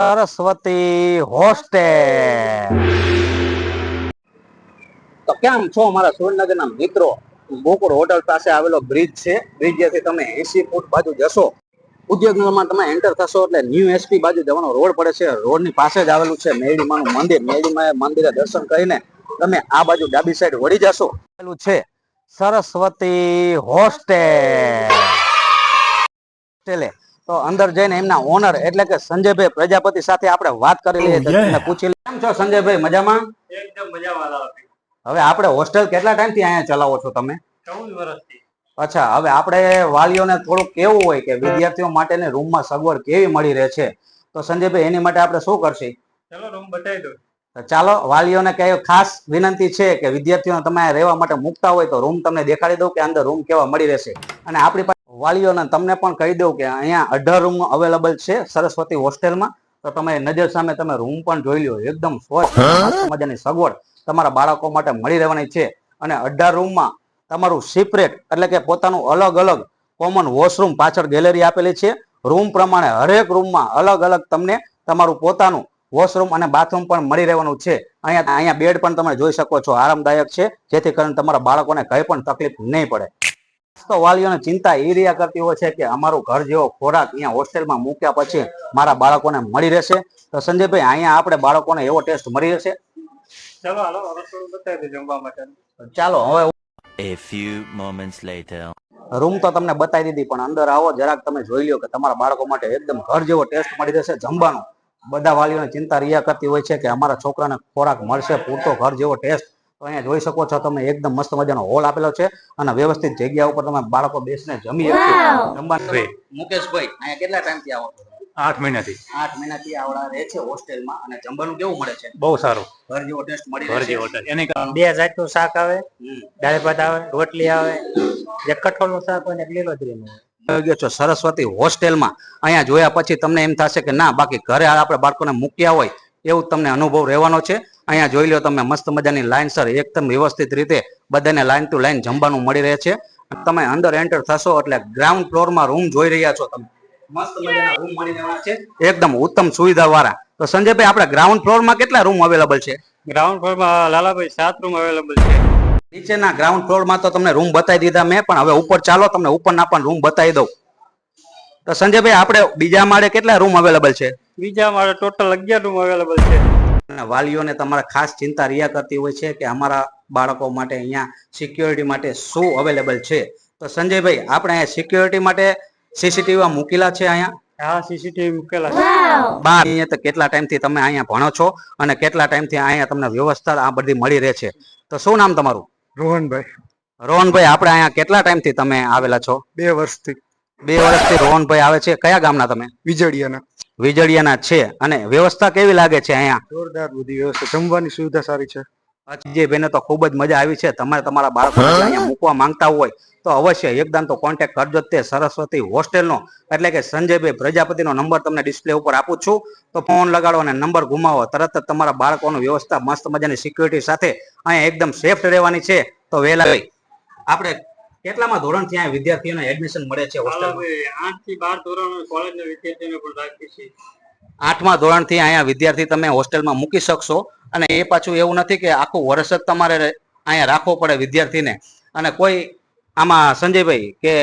Saraswati hostel. તો કેમ છો અમારા સુરેન્દ્રનગરના મિત્રો? ગોકુળ હોટલ પાસે આવેલો બ્રિજ છે. બ્રિજ થી તમે 80 ફૂટ બાજુ જશો, ઉદ્યોગનગરમાં તમે એન્ટર થશો એટલે ન્યૂ એસપી બાજુ જવાનો રોડ પડે છે. રોડ ની પાસે જ આવેલું છે મેરડીમાનું મંદિર. મેરડીમાં મંદિરે દર્શન કરીને તમે આ બાજુ ડાબી સાઈડ વળી જશો, આવેલું છે સરસ્વતી હોસ્ટેલ. તો અંદર જઈને એમના ઓનર એટલે કે સંજયભાઈ પ્રજાપતિ સાથે આપણે વાત કરી લઈએ. તમે પૂછી કેમ છો સંજયભાઈ? મજામાં? એકદમ મજામાં. હવે આપણે હોસ્ટેલ કેટલા ટાઈમથી અહીંયા ચલાવો છો તમે? 14 વર્ષથી. અચ્છા, હવે આપણે વાલીઓને થોડુંક કેવું હોય કે વિદ્યાર્થીઓ માટેની રૂમમાં સગવડ કેવી મળી રહે છે, તો સંજયભાઈ એની માટે આપણે શું કરશી? ચલો રૂમ બતાવી દો. ચાલો, વાલીઓને કઈ ખાસ વિનંતી છે કે વિદ્યાર્થીઓને તમે રહેવા માટે મૂકતા હોય તો રૂમ તમને દેખાડી દઉં કે અંદર રૂમ કેવા મળી રહેશે. અને આપણી પાસે વાલીઓને તમને પણ કહી દઉં કે અહીંયા 18 રૂમ અવેલેબલ છે સરસ્વતી હોસ્ટેલમાં. તો તમે નજર સામે તમે રૂમ પણ જોઈ લો. એકદમ સ્વચ્છ મજાની સગવડ તમારા બાળકો માટે મળી રહેવાની છે. અને 18 રૂમમાં તમારું સેપરેટ એટલે કે પોતાનું અલગ અલગ કોમન વોશરૂમ, પાછળ ગેલેરી આપેલી છે. રૂમ પ્રમાણે હરેક રૂમમાં અલગ અલગ તમને તમારું પોતાનું વોશરૂમ અને બાથરૂમ પણ મળી રહેવાનું છે. અહીંયા બેડ પણ તમે જોઈ શકો છો, આરામદાયક છે, જેથી કરીને તમારા બાળકોને કઈ પણ તકલીફ નહીં પડે. તો વાલીઓને ચિંતા એ રહ્યા કરતી હોય છે કે અમારું ઘર જેવો ખોરાક અહીંયા હોસ્ટેલમાં મૂક્યા પછી મારા બાળકોને મળી રહેશે. તો સંજયભાઈ, અહીંયા આપણે બાળકોને એવો ટેસ્ટ મળી રહેશે? ચલો હાલો હવે થોડું બતાવી દો જમવા માટે. ચાલો હવે A few moments later. Room તો તમને બતાવી દીધી, પણ અંદર આવો જરાક તમે જોઈ લો કે તમારા બાળકો માટે એકદમ ઘર જેવો ટેસ્ટ મળી રહેશે. જમવાનું બધા વાલીઓને ચિંતા રહ્યા કરતી હોય છે કે અમારા છોકરાને ખોરાક મળશે પૂરતો ઘર જેવો ટેસ્ટ. તો અહીંયા જોઈ શકો છો તમે એકદમ મસ્ત મજાનો હોલ આપેલો છે અને વ્યવસ્થિત જગ્યા ઉપર તમે બાળકો બેસીને જમી શકે. જમવાનું મુકેશભાઈ, અહીંયા કેટલા ટાઈમથી આવો છો? 8 મહિનાથી. 8 મહિનાથી આવડા રહે છે હોસ્ટેલમાં. અને જમવાનું કેવું મળે છે? બહુ સારું, ઘર જેવો ટેસ્ટ મળી ઘર રહે જેવો છે. એની 2 જાતનું શાક આવે, દાળ ભાત આવે, રોટલી આવે, એક કઠોળનું શાક હોય ને એક લીલોતરીનું હોય. ગયો છો સરસ્વતી હોસ્ટેલમાં. અહીંયા જોયા પછી તમને એમ થશે કે ના, બાકી ઘરે આપણે બાળકોને મૂક્યા હોય એવું તમને અનુભવ રહેવાનો છે. અહીંયા જોઈ લો તમે મસ્ત મજાની લાઈન સર એકદમ વ્યવસ્થિત રીતે બધાને લાઈન ટુ લાઈન જમવાનું મળી રહે છે. તમે અંદર એન્ટર થશો એટલે ગ્રાઉન્ડ ફ્લોરમાં રૂમ જોઈ રહ્યા છો તમે. મસ્ત મજાના રૂમ મળી રહેવાના છે, એકદમ ઉત્તમ સુવિધા વાળા. તો સંજયભાઈ, આપણે ગ્રાઉન્ડ ફ્લોરમાં કેટલા રૂમ અવેલેબલ છે? ગ્રાઉન્ડ ફ્લોરમાં લાલાભાઈ 7 રૂમ અવેલેબલ છે. નીચેના ગ્રાઉન્ડ ફ્લોરમાં તો તમને રૂમ બતાવી દીધા મેં, પણ હવે ઉપર ચાલો તમને ઉપરના પણ રૂમ બતાવી દઉં. તો સંજયભાઈ, આપણે બીજા માળે કેટલા રૂમ અવેલેબલ છે? બીજા મારે ટોટલ 11 રૂમ અવેલેબલ છે. અને વાલીઓને તમારા ખાસ ચિંતા રહ્યા કરતી હોય છે કે અમારા બાળકો માટે અહીંયા સિક્યોરિટી માટે શું અવેલેબલ છે. તો સંજયભાઈ, આપણે અહીંયા સિક્યોરિટી માટે સીસીટીવી મૂકેલા છે અહીંયા? હા, સીસીટીવી મૂકેલા છે. અહીંયા તો કેટલા ટાઈમથી તમે અહીંયા ભણો છો અને કેટલા ટાઈમથી અહીંયા તમને વ્યવસ્થા આ બધી મળી રહે છે? તો શું નામ તમારું? રોહનભાઈ. રોહનભાઈ, આપણે અહીંયા કેટલા ટાઈમથી તમે આવેલા છો? 2 વર્ષથી. 2 વર્ષથી રોહનભાઈ આવે છે. કયા ગામના તમે? વીજળિયાના. વીજળિયાના છે. અને વ્યવસ્થા કેવી લાગે છે અહીંયા? જોરદાર બધી વ્યવસ્થા, જમવાની સુવિધા સારી છે. અજયભાઈને તો ખૂબ જ મજા આવી છે. તમારે તમારા બાળકોને અહીંયા મૂકવા માંગતા હોય તો અવશ્ય એકદમ તો કોન્ટેક્ટ કરજો તે સરસ્વતી હોસ્ટેલનો, એટલે કે સંજયભાઈ પ્રજાપતિનો નંબર તમને ડિસ્પ્લે ઉપર આપું છું. તો ફોન લગાડો અને નંબર ઘુમાવો, તરત જ તમારા બાળકોની વ્યવસ્થા મસ્ત મજાની સિક્યુરિટી સાથે અહીંયા એકદમ સેફ રહેવાની છે. તો વહેલા આપણે કેટલામાં ધોરણથી અહીંયા વિદ્યાર્થીઓને એડમિશન મળે છે હોસ્ટેલમાં? 8 થી 12 ધોરણ કોલેજના વિદ્યાર્થીઓને પણ રાખીએ છીએ. 8મા ધોરણથી અહીંયા વિદ્યાર્થી તમે હોસ્ટેલમાં મૂકી શકશો. અને એ પાછું એવું નથી કે આખું વર્ષ જ તમારે અહીંયા રાખવો પડે વિદ્યાર્થીને. અને કોઈ આમાં સંજયભાઈ કે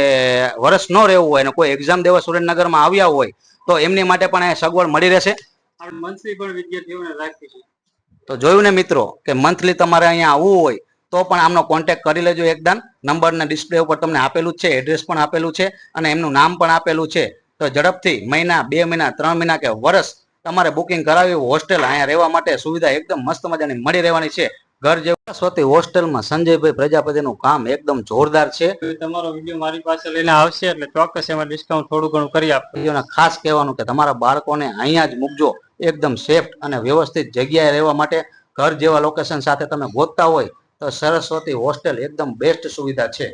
વર્ષ ન રહેવું હોય અને કોઈ એક્ઝામ દેવા સુરેન્દ્રનગરમાં આવ્યા હોય તો એમની માટે પણ અહીંયા સગવડ મળી રહેશે. મંથલી પણ વિદ્યાર્થીઓને રાખીએ છીએ. તો જોયું ને મિત્રો કે મંથલી તમારે અહીંયા આવવું હોય તો પણ આમનો કોન્ટેક્ટ કરી લેજો. એકદમ નંબરને ડિસ્પ્લે ઉપર તમને આપેલું જ છે, એડ્રેસ પણ આપેલું છે અને એમનું નામ પણ આપેલું છે. તો ઝડપથી મહિના, 2 મહિના, 3 મહિના કે વર્ષ તમારે બુકિંગ કરાવી હોસ્ટેલ અહીંયા રહેવા માટે સુવિધા એકદમ મસ્ત મજાની મળી રહેવાની છે. ઘર જેવું સરસ્વતી હોસ્ટેલમાં સંજયભાઈ પ્રજાપતિનું કામ એકદમ જોરદાર છે. તમારો વિડીયો મારી પાસે લઈને આવશે એટલે ચોક્કસ એમાં ડિસ્કાઉન્ટ થોડું ઘણું કરી આપજો. ખાસ કહેવાનું કે તમારા બાળકોને અહીંયા જ મૂકજો. એકદમ સેફ અને વ્યવસ્થિત જગ્યાએ રહેવા માટે ઘર જેવા લોકેશન સાથે તમે ગોતતા હોય તો સરસ્વતી હોસ્ટેલ એકદમ બેસ્ટ સુવિધા છે.